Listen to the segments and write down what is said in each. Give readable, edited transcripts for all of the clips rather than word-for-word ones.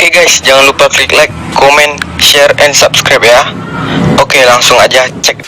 Oke guys, jangan lupa klik like, comment, share, and subscribe ya. Oke, langsung aja cek.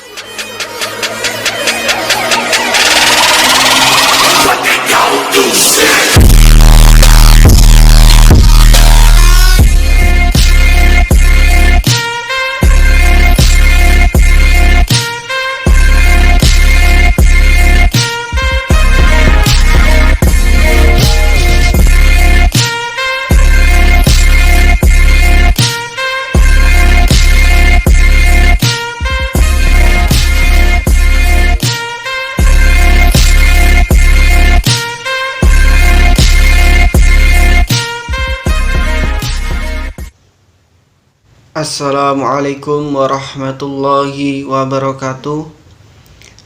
Assalamualaikum warahmatullahi wabarakatuh.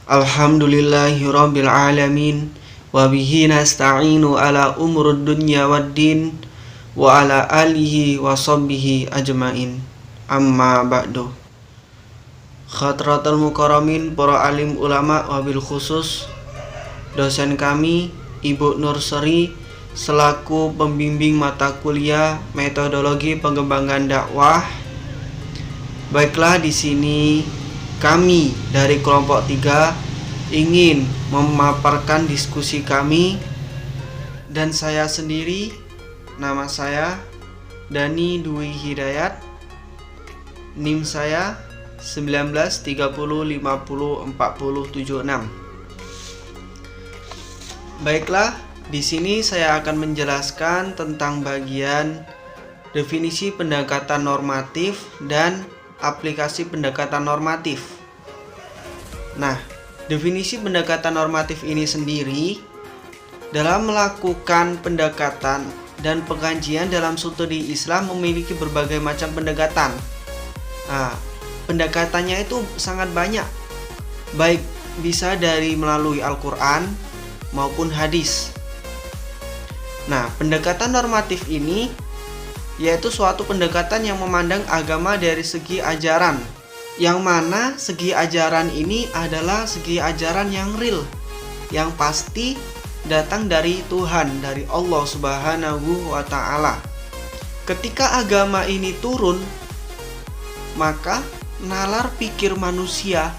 Alhamdulillahirabbil alamin wa bihi nasta'inu ala umurud dunya waddin wa ala alihi wa sahbihi ajmain. Amma ba'du. Khatratul mukarramin, para alim ulama wabil khusus dosen kami Ibu Nurseri selaku pembimbing mata kuliah metodologi pengembangan dakwah. Baiklah, di sini kami dari kelompok 3 ingin memaparkan diskusi kami dan saya sendiri. Nama saya Dani Dwi Hidayat. NIM saya 1930504076. Baiklah, di sini saya akan menjelaskan tentang bagian definisi pendekatan normatif dan aplikasi pendekatan normatif. Nah, definisi pendekatan normatif ini sendiri dalam melakukan pendekatan dan pengkajian dalam studi Islam memiliki berbagai macam pendekatan. Nah, pendekatannya itu sangat banyak, baik bisa dari melalui Al-Quran maupun hadis. Nah, pendekatan normatif ini yaitu suatu pendekatan yang memandang agama dari segi ajaran, yang mana segi ajaran ini adalah segi ajaran yang real, yang pasti datang dari Tuhan, dari Allah Subhanahu wa Ta'ala. Ketika agama ini turun, maka nalar pikir manusia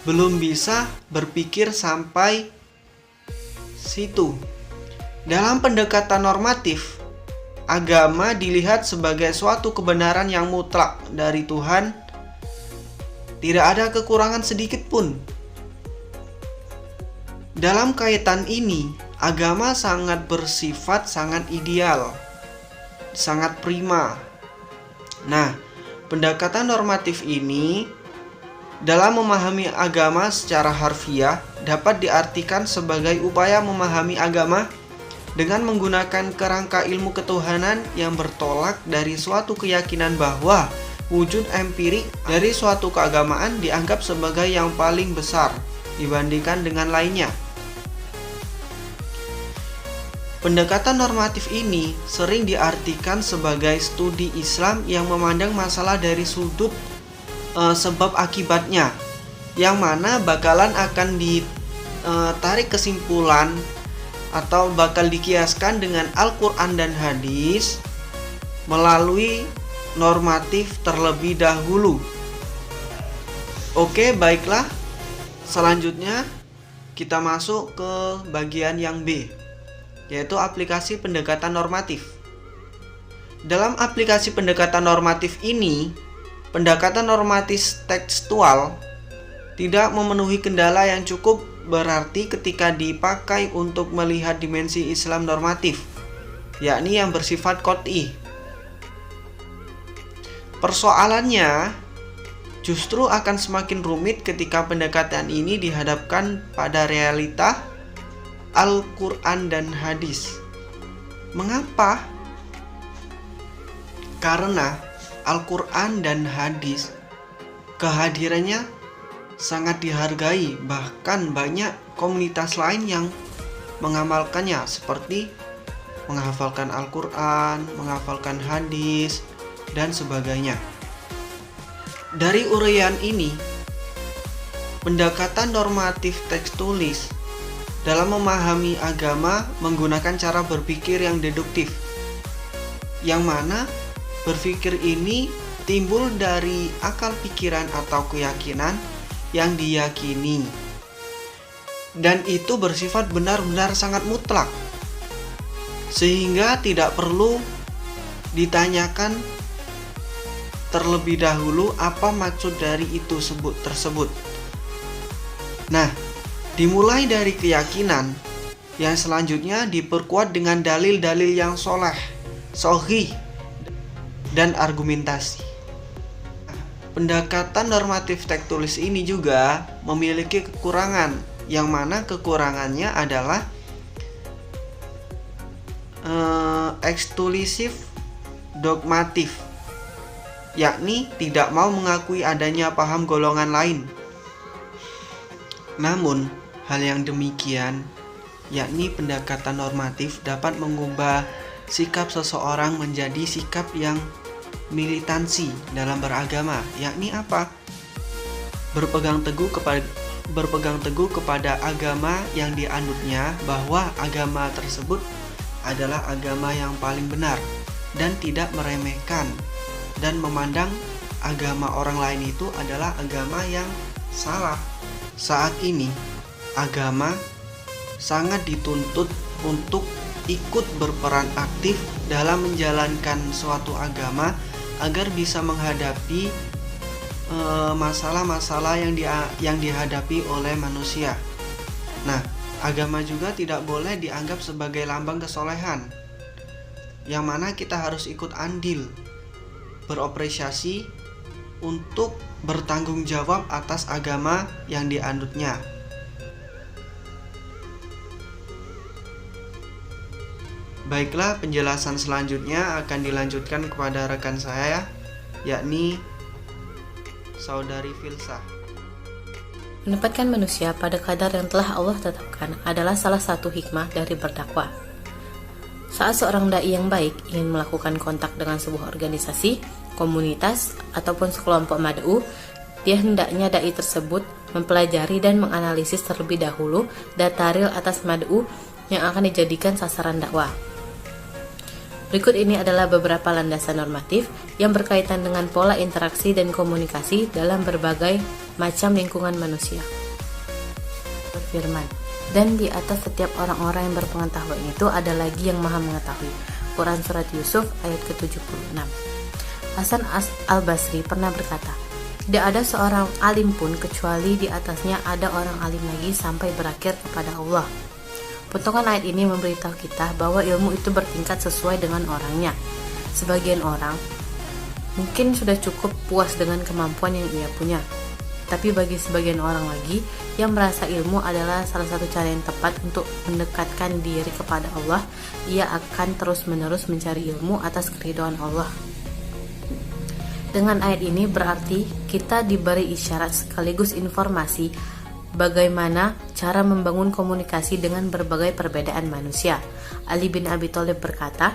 belum bisa berpikir sampai situ. Dalam pendekatan normatif, agama dilihat sebagai suatu kebenaran yang mutlak dari Tuhan. Tidak ada kekurangan sedikit pun. Dalam kaitan ini, agama sangat bersifat sangat ideal, sangat prima. Nah, pendekatan normatif ini dalam memahami agama secara harfiah dapat diartikan sebagai upaya memahami agama dengan menggunakan kerangka ilmu ketuhanan yang bertolak dari suatu keyakinan bahwa wujud empirik dari suatu keagamaan dianggap sebagai yang paling besar dibandingkan dengan lainnya. Pendekatan normatif ini sering diartikan sebagai studi Islam yang memandang masalah dari sudut sebab akibatnya, yang mana bakalan akan ditarik kesimpulan atau bakal dikiaskan dengan Al-Quran dan hadis melalui normatif terlebih dahulu. Oke, baiklah. Selanjutnya kita masuk ke bagian yang B, yaitu aplikasi pendekatan normatif. Dalam aplikasi pendekatan normatif ini, pendekatan normatif tekstual tidak memenuhi kendala yang cukup berarti ketika dipakai untuk melihat dimensi Islam normatif, yakni yang bersifat qot'i. Persoalannya justru akan semakin rumit ketika pendekatan ini dihadapkan pada realita Al-Quran dan hadis. Mengapa? Karena Al-Quran dan hadis kehadirannya sangat dihargai, bahkan banyak komunitas lain yang mengamalkannya, seperti menghafalkan Al-Quran, menghafalkan hadis, dan sebagainya. Dari uraian ini, pendekatan normatif tekstualis dalam memahami agama menggunakan cara berpikir yang deduktif, yang mana Berpikir ini timbul dari akal pikiran atau keyakinan yang diyakini, dan itu bersifat benar-benar sangat mutlak, sehingga tidak perlu ditanyakan terlebih dahulu apa maksud dari itu tersebut. Nah, dimulai dari keyakinan, yang selanjutnya diperkuat dengan dalil-dalil yang sahih, dan argumentasi. Pendekatan normatif tekstualis ini juga memiliki kekurangan, yang mana kekurangannya adalah eksklusif dogmatif, yakni tidak mau mengakui adanya paham golongan lain. Namun, hal yang demikian, yakni pendekatan normatif, dapat mengubah sikap seseorang menjadi sikap yang militansi dalam beragama, yakni apa? Berpegang teguh kepada agama yang dianutnya, bahwa agama tersebut adalah agama yang paling benar, dan tidak meremehkan dan memandang agama orang lain itu adalah agama yang salah. Saat ini, agama sangat dituntut untuk ikut berperan aktif dalam menjalankan suatu agama agar bisa menghadapi masalah-masalah yang dihadapi oleh manusia. Nah, agama juga tidak boleh dianggap sebagai lambang kesolehan, yang mana kita harus ikut andil beroperasi untuk bertanggung jawab atas agama yang dianutnya. Baiklah, penjelasan selanjutnya akan dilanjutkan kepada rekan saya, yakni Saudari Filsah. Menempatkan manusia pada kadar yang telah Allah tetapkan adalah salah satu hikmah dari berdakwah. Saat seorang dai yang baik ingin melakukan kontak dengan sebuah organisasi, komunitas, ataupun sekelompok mad'u, dia hendaknya dai tersebut mempelajari dan menganalisis terlebih dahulu data real atas mad'u yang akan dijadikan sasaran dakwah. Berikut ini adalah beberapa landasan normatif yang berkaitan dengan pola interaksi dan komunikasi dalam berbagai macam lingkungan manusia. Berfirman, dan di atas setiap orang-orang yang berpengetahuan itu ada lagi yang maha mengetahui. Quran Surat Yusuf ayat ke-76. Hasan al-Basri pernah berkata, tidak ada seorang alim pun kecuali di atasnya ada orang alim lagi sampai berakhir kepada Allah. Potongan ayat ini memberitahu kita bahwa ilmu itu bertingkat sesuai dengan orangnya. Sebagian orang mungkin sudah cukup puas dengan kemampuan yang ia punya. Tapi bagi sebagian orang lagi yang merasa ilmu adalah salah satu cara yang tepat untuk mendekatkan diri kepada Allah, ia akan terus-menerus mencari ilmu atas keridhaan Allah. Dengan ayat ini berarti kita diberi isyarat sekaligus informasi bagaimana cara membangun komunikasi dengan berbagai perbedaan manusia. Ali bin Abi Thalib berkata,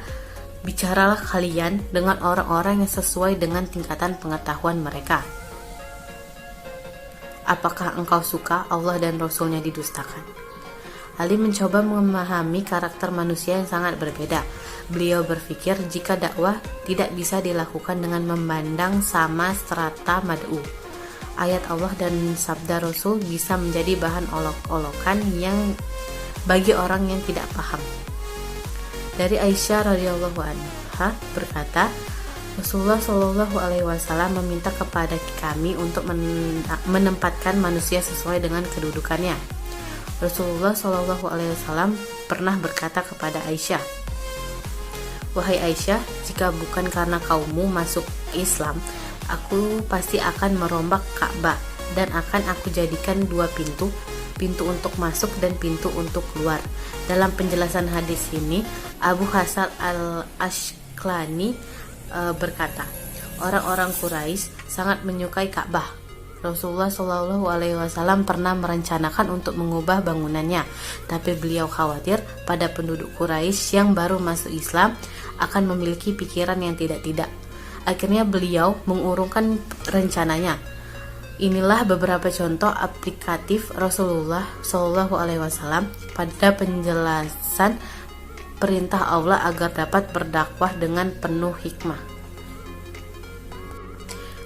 bicaralah kalian dengan orang-orang yang sesuai dengan tingkatan pengetahuan mereka. Apakah engkau suka Allah dan Rasulnya didustakan? Ali mencoba memahami karakter manusia yang sangat berbeda. Beliau berpikir jika dakwah tidak bisa dilakukan dengan memandang sama strata mad'u, ayat Allah dan sabda Rasul bisa menjadi bahan olok-olokan yang bagi orang yang tidak paham. Dari Aisyah radhiyallahu anha berkata, Rasulullah Shallallahu Alaihi Wasallam meminta kepada kami untuk menempatkan manusia sesuai dengan kedudukannya. Rasulullah Shallallahu Alaihi Wasallam pernah berkata kepada Aisyah, wahai Aisyah, jika bukan karena kaummu masuk Islam, aku pasti akan merombak Ka'bah dan akan aku jadikan dua pintu untuk masuk dan pintu untuk keluar. Dalam penjelasan hadis ini, Abu Hasan al-Ashqalani berkata, orang-orang Quraisy sangat menyukai Ka'bah. Rasulullah Shallallahu Alaihi Wasallam pernah merencanakan untuk mengubah bangunannya, tapi beliau khawatir pada penduduk Quraisy yang baru masuk Islam akan memiliki pikiran yang tidak-tidak. Akhirnya beliau mengurungkan rencananya. Inilah beberapa contoh aplikatif Rasulullah Shallallahu Alaihi Wasallam pada penjelasan perintah Allah agar dapat berdakwah dengan penuh hikmah.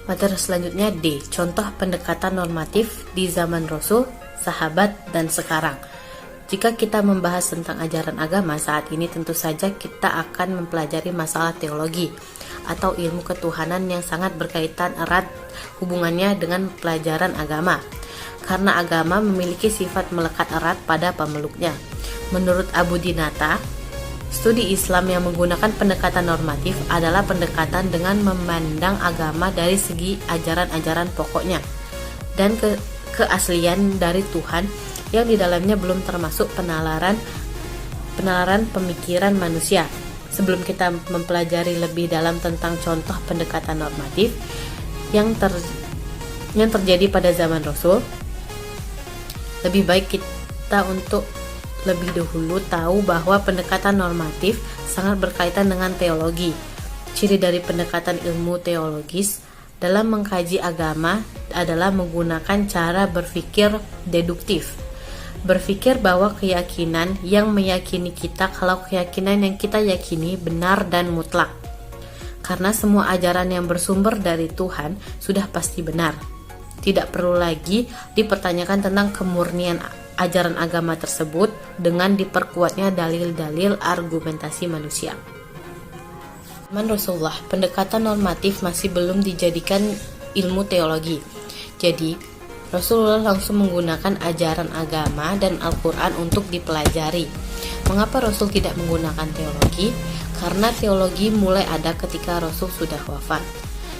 Materi selanjutnya D. Contoh pendekatan normatif di zaman Rasul, sahabat, dan sekarang. Jika kita membahas tentang ajaran agama saat ini, tentu saja kita akan mempelajari masalah teologi atau ilmu ketuhanan yang sangat berkaitan erat hubungannya dengan pelajaran agama. Karena agama memiliki sifat melekat erat pada pemeluknya. Menurut Abu Dinata, studi Islam yang menggunakan pendekatan normatif adalah pendekatan dengan memandang agama dari segi ajaran-ajaran pokoknya dan keaslian dari Tuhan yang di dalamnya belum termasuk penalaran pemikiran manusia. Sebelum kita mempelajari lebih dalam tentang contoh pendekatan normatif yang terjadi pada zaman Rasul, lebih baik kita untuk lebih dahulu tahu bahwa pendekatan normatif sangat berkaitan dengan teologi. Ciri dari pendekatan ilmu teologis dalam mengkaji agama adalah menggunakan cara berpikir deduktif. Berpikir bahwa keyakinan yang meyakini kita kalau keyakinan yang kita yakini benar dan mutlak. Karena semua ajaran yang bersumber dari Tuhan sudah pasti benar. Tidak perlu lagi dipertanyakan tentang kemurnian ajaran agama tersebut dengan diperkuatnya dalil-dalil argumentasi manusia. Zaman Rasulullah, pendekatan normatif masih belum dijadikan ilmu teologi. Jadi, Rasulullah langsung menggunakan ajaran agama dan Al-Quran untuk dipelajari. Mengapa Rasul tidak menggunakan teologi? Karena teologi mulai ada ketika Rasul sudah wafat.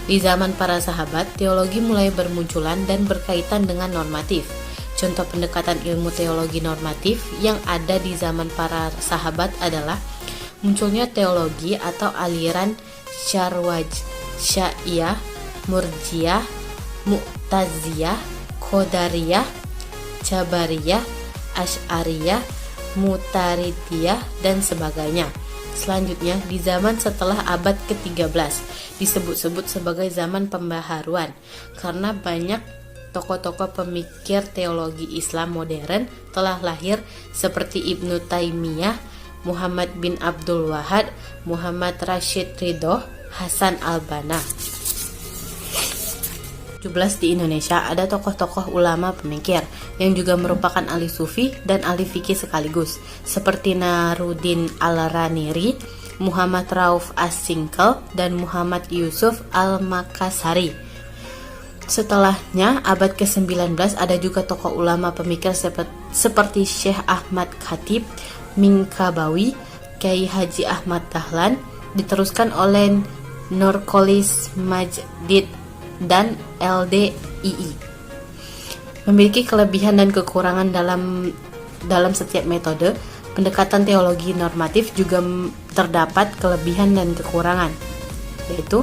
Di zaman para sahabat, teologi mulai bermunculan dan berkaitan dengan normatif. Contoh pendekatan ilmu teologi normatif yang ada di zaman para sahabat adalah munculnya teologi atau aliran Syarwajiyah, Murjiyah, Mu'taziyah, Qadariyah, Jabariyah, Asy'ariyah, Mutaridiyah, dan sebagainya. Selanjutnya, di zaman setelah abad ke-13 disebut-sebut sebagai zaman pembaharuan karena banyak tokoh-tokoh pemikir teologi Islam modern telah lahir seperti Ibnu Taimiyah, Muhammad bin Abdul Wahhab, Muhammad Rashid Ridho, Hasan al-Banna. 17 di Indonesia ada tokoh-tokoh ulama pemikir yang juga merupakan ahli sufi dan ahli fikih sekaligus seperti Naruddin Al-Raniri, Muhammad Rauf As-Singkel, dan Muhammad Yusuf Al-Makassari. Setelahnya abad ke-19 ada juga tokoh ulama pemikir seperti Syekh Ahmad Khatib, Minkabawi, Kiai Haji Ahmad Dahlan, diteruskan oleh Nurkolis Majdid dan LDII. Memiliki kelebihan dan kekurangan dalam setiap metode. Pendekatan teologi normatif juga terdapat kelebihan dan kekurangan, yaitu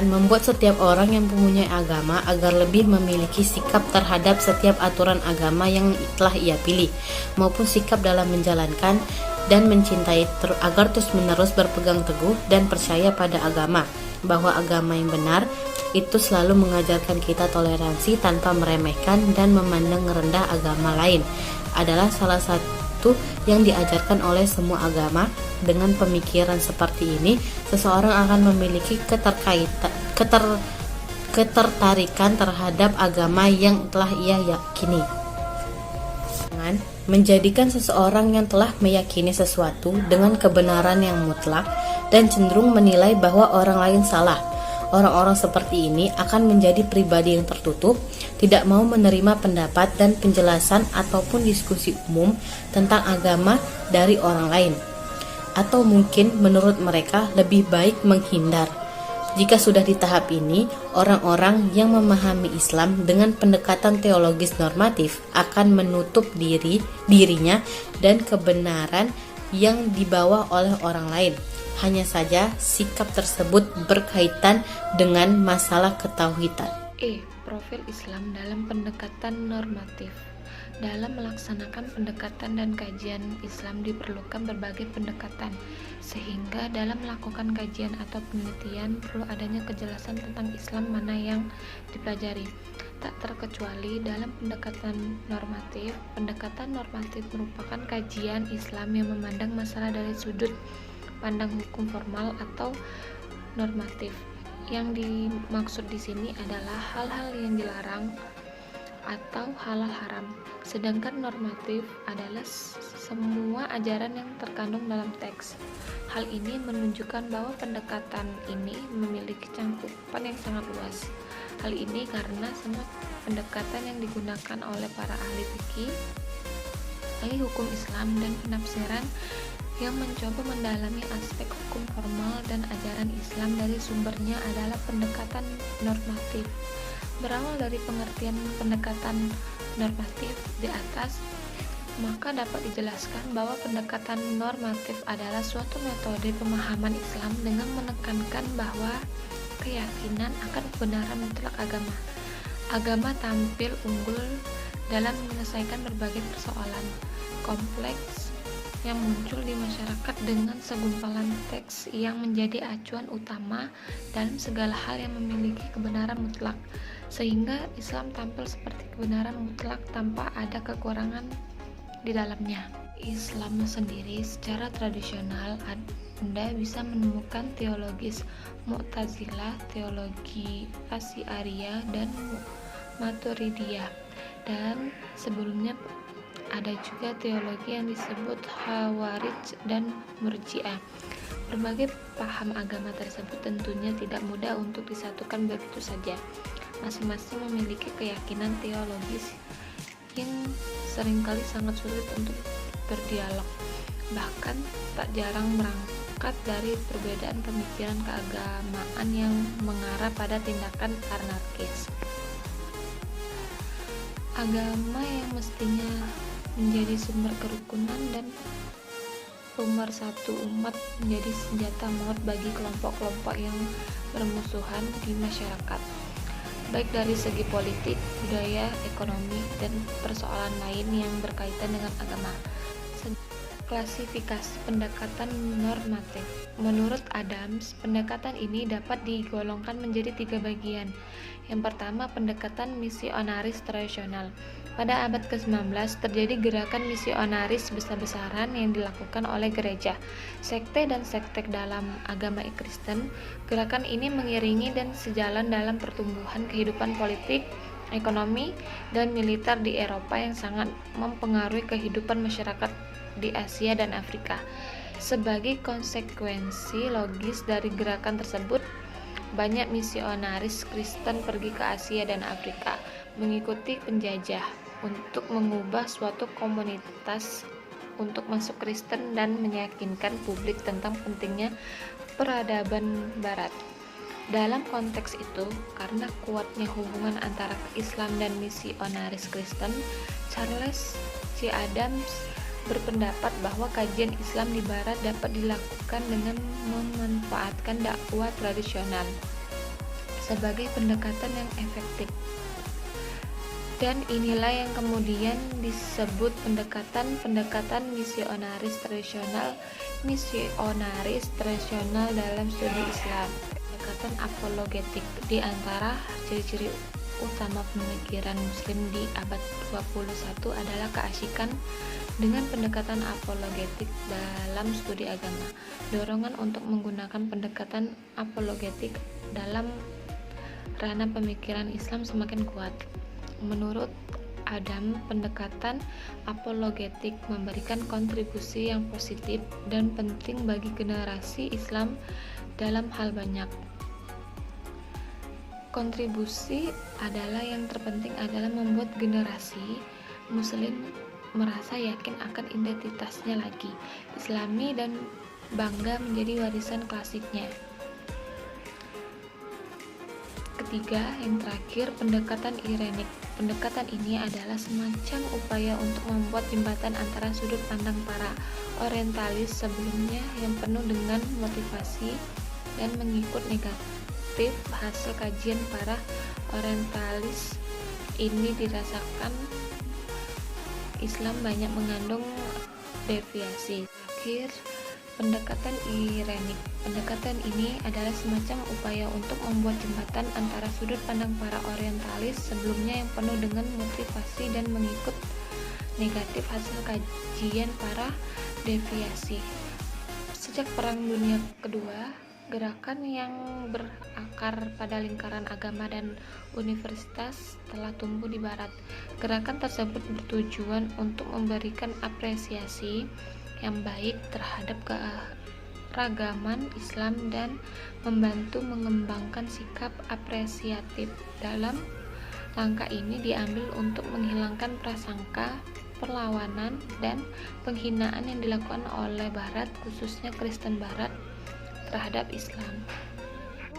membuat setiap orang yang mempunyai agama agar lebih memiliki sikap terhadap setiap aturan agama yang telah ia pilih, maupun sikap dalam menjalankan dan mencintai agar terus-menerus berpegang teguh dan percaya pada agama, bahwa agama yang benar itu selalu mengajarkan kita toleransi tanpa meremehkan dan memandang rendah agama lain adalah salah satu yang diajarkan oleh semua agama. Dengan pemikiran seperti ini, seseorang akan memiliki ketertarikan terhadap agama yang telah ia yakini. Menjadikan seseorang yang telah meyakini sesuatu dengan kebenaran yang mutlak dan cenderung menilai bahwa orang lain salah. Orang-orang seperti ini akan menjadi pribadi yang tertutup, tidak mau menerima pendapat dan penjelasan ataupun diskusi umum tentang agama dari orang lain. Atau mungkin menurut mereka lebih baik menghindar. Jika sudah di tahap ini, orang-orang yang memahami Islam dengan pendekatan teologis normatif akan menutup dirinya dan kebenaran yang dibawa oleh orang lain. Hanya saja sikap tersebut berkaitan dengan masalah ketauhidan. Profil Islam dalam pendekatan normatif. Dalam melaksanakan pendekatan dan kajian Islam diperlukan berbagai pendekatan, sehingga dalam melakukan kajian atau penelitian perlu adanya kejelasan tentang Islam mana yang dipelajari. Tak terkecuali dalam pendekatan normatif merupakan kajian Islam yang memandang masalah dari sudut pandang hukum formal atau normatif. Yang dimaksud di sini adalah hal-hal yang dilarang atau halal haram. Sedangkan normatif adalah semua ajaran yang terkandung dalam teks. Hal ini menunjukkan bahwa pendekatan ini memiliki cakupan yang sangat luas. Hal ini karena semua pendekatan yang digunakan oleh para ahli fikih, ahli hukum Islam dan penafsiran yang mencoba mendalami aspek hukum formal dan ajaran Islam dari sumbernya adalah pendekatan normatif. Berawal dari pengertian pendekatan normatif di atas, maka dapat dijelaskan bahwa pendekatan normatif adalah suatu metode pemahaman Islam dengan menekankan bahwa keyakinan akan kebenaran mutlak agama. Agama tampil unggul dalam menyelesaikan berbagai persoalan kompleks yang muncul di masyarakat dengan segumpalan teks yang menjadi acuan utama dalam segala hal yang memiliki kebenaran mutlak, sehingga Islam tampil seperti kebenaran mutlak tanpa ada kekurangan di dalamnya. Islam sendiri secara tradisional Anda bisa menemukan teologis Mu'tazilah, teologi Asy'ariyah dan Maturidiyah, dan sebelumnya ada juga teologi yang disebut Khawarij dan Murji'ah. Berbagai paham agama tersebut tentunya tidak mudah untuk disatukan begitu saja. Masing-masing memiliki keyakinan teologis yang seringkali sangat sulit untuk berdialog, bahkan tak jarang berangkat dari perbedaan pemikiran keagamaan yang mengarah pada tindakan anarkis. Agama yang mestinya menjadi sumber kerukunan dan pemersatu umat menjadi senjata maut bagi kelompok-kelompok yang bermusuhan di masyarakat, baik dari segi politik, budaya, ekonomi, dan persoalan lain yang berkaitan dengan agama. Klasifikasi pendekatan normatif. Menurut Adams, pendekatan ini dapat digolongkan menjadi 3 bagian. Yang pertama, pendekatan misionaris tradisional. Pada abad ke-19 terjadi gerakan misionaris besar-besaran yang dilakukan oleh gereja, sekte dan sekte dalam agama Kristen. Gerakan ini mengiringi dan sejalan dalam pertumbuhan kehidupan politik, ekonomi, dan militer di Eropa yang sangat mempengaruhi kehidupan masyarakat di Asia dan Afrika. Sebagai konsekuensi logis dari gerakan tersebut, banyak misionaris Kristen pergi ke Asia dan Afrika mengikuti penjajah untuk mengubah suatu komunitas untuk masuk Kristen dan meyakinkan publik tentang pentingnya peradaban Barat. Dalam konteks itu, karena kuatnya hubungan antara Islam dan misionaris Kristen, Charles C. Adams berpendapat bahwa kajian Islam di Barat dapat dilakukan dengan memanfaatkan dakwah tradisional sebagai pendekatan yang efektif. Dan inilah yang kemudian disebut pendekatan misionaris tradisional dalam studi Islam. Pendekatan apologetik. Di antara ciri-ciri utama pemikiran muslim di abad 21 adalah keasyikan dengan pendekatan apologetik dalam studi agama. Dorongan untuk menggunakan pendekatan apologetik dalam ranah pemikiran Islam semakin kuat. Menurut Adam, pendekatan apologetik memberikan kontribusi yang positif dan penting bagi generasi Islam dalam hal banyak. Kontribusi adalah yang terpenting adalah membuat generasi Muslim merasa yakin akan identitasnya lagi Islami dan bangga menjadi warisan klasiknya. Ketiga, yang terakhir, pendekatan irenik. Pendekatan ini adalah semacam upaya untuk membuat jembatan antara sudut pandang para orientalis sebelumnya yang penuh dengan motivasi dan mengikut negatif hasil kajian para orientalis ini dirasakan Islam banyak mengandung deviasi. Akhir, pendekatan irenik. Pendekatan ini adalah semacam upaya untuk membuat jembatan antara sudut pandang para orientalis sebelumnya yang penuh dengan motivasi dan mengikut negatif hasil kajian para deviasi. Sejak Perang Dunia Kedua, Gerakan yang berakar pada lingkaran agama dan universitas telah tumbuh di Barat. Gerakan tersebut bertujuan untuk memberikan apresiasi yang baik terhadap keragaman Islam dan membantu mengembangkan sikap apresiatif. Dalam langkah ini diambil untuk menghilangkan prasangka, perlawanan, dan penghinaan yang dilakukan oleh Barat, khususnya Kristen Barat, terhadap Islam.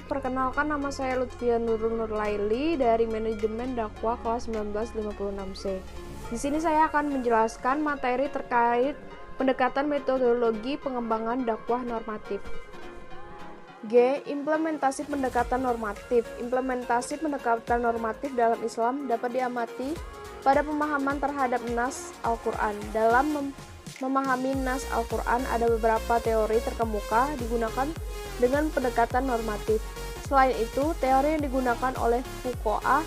Perkenalkan, nama saya Lutfia Nurul Nurlaili dari Manajemen Dakwah kelas 1956C. Di sini saya akan menjelaskan materi terkait pendekatan metodologi pengembangan dakwah normatif. G. Implementasi pendekatan normatif. Implementasi pendekatan normatif dalam Islam dapat diamati pada pemahaman terhadap nas Al-Quran. Dalam memahami nas Al-Quran, ada beberapa teori terkemuka digunakan dengan pendekatan normatif. Selain itu, teori yang digunakan oleh fuqaha,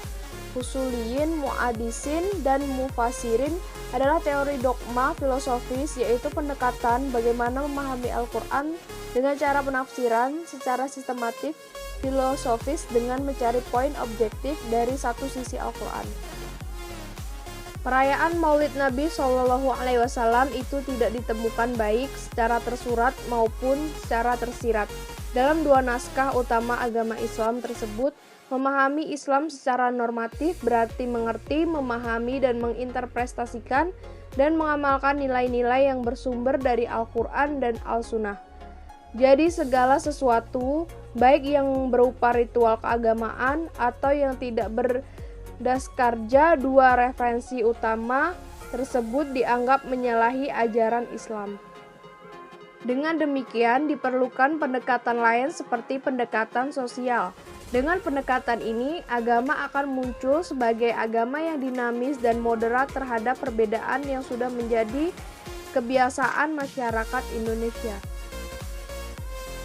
usuliyin, mu'adisin, dan mufasirin adalah teori dogma filosofis, yaitu pendekatan bagaimana memahami Al-Quran dengan cara penafsiran secara sistematik filosofis dengan mencari poin objektif dari satu sisi Al-Quran. Perayaan Maulid Nabi SAW itu tidak ditemukan baik secara tersurat maupun secara tersirat. Dalam dua naskah utama agama Islam tersebut, memahami Islam secara normatif berarti mengerti, memahami, dan menginterpretasikan dan mengamalkan nilai-nilai yang bersumber dari Al-Quran dan Al-Sunnah. Jadi segala sesuatu, baik yang berupa ritual keagamaan atau yang tidak berdasarkan dua referensi utama tersebut dianggap menyalahi ajaran Islam. Dengan demikian diperlukan pendekatan lain seperti pendekatan sosial. Dengan pendekatan ini, agama akan muncul sebagai agama yang dinamis dan moderat terhadap perbedaan yang sudah menjadi kebiasaan masyarakat Indonesia.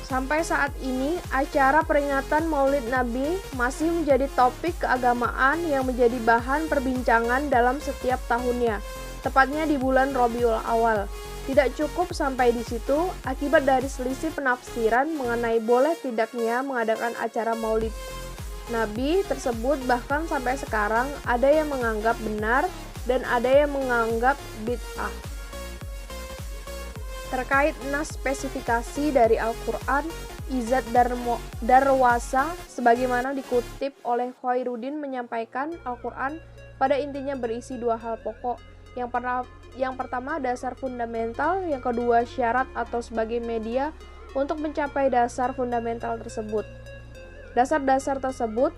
Sampai saat ini, acara peringatan Maulid Nabi masih menjadi topik keagamaan yang menjadi bahan perbincangan dalam setiap tahunnya, tepatnya di bulan Rabiul Awal. Tidak cukup sampai di situ, akibat dari selisih penafsiran mengenai boleh tidaknya mengadakan acara Maulid Nabi tersebut, bahkan sampai sekarang ada yang menganggap benar dan ada yang menganggap bid'ah. Terkait nas spesifikasi dari Al-Quran, Izzat Darwasa sebagaimana dikutip oleh Khairuddin menyampaikan Al-Quran pada intinya berisi dua hal pokok. Yang pertama dasar fundamental, yang kedua syarat atau sebagai media untuk mencapai dasar fundamental tersebut. Dasar-dasar tersebut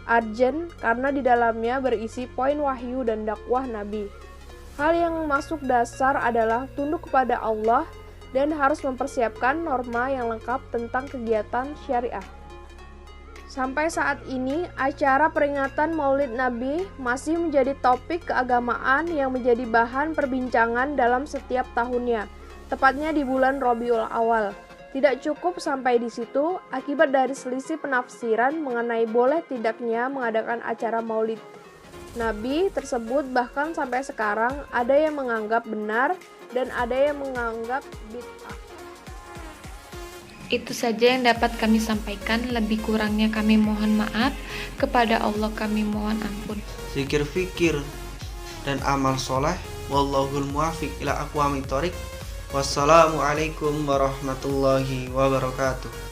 urgent karena di dalamnya berisi poin wahyu dan dakwah Nabi. Hal yang masuk dasar adalah tunduk kepada Allah dan harus mempersiapkan norma yang lengkap tentang kegiatan syariah. Sampai saat ini, acara peringatan Maulid Nabi masih menjadi topik keagamaan yang menjadi bahan perbincangan dalam setiap tahunnya, tepatnya di bulan Rabiul Awal. Tidak cukup sampai di situ, akibat dari selisih penafsiran mengenai boleh tidaknya mengadakan acara Maulid Nabi tersebut, bahkan sampai sekarang ada yang menganggap benar dan ada yang menganggap bid'ah. Itu saja yang dapat kami sampaikan, lebih kurangnya kami mohon maaf. Kepada Allah kami mohon ampun. Zikir fikir dan amal soleh. Wallahul muwafiq ila aqwamit thoriq. Wassalamualaikum warahmatullahi wabarakatuh.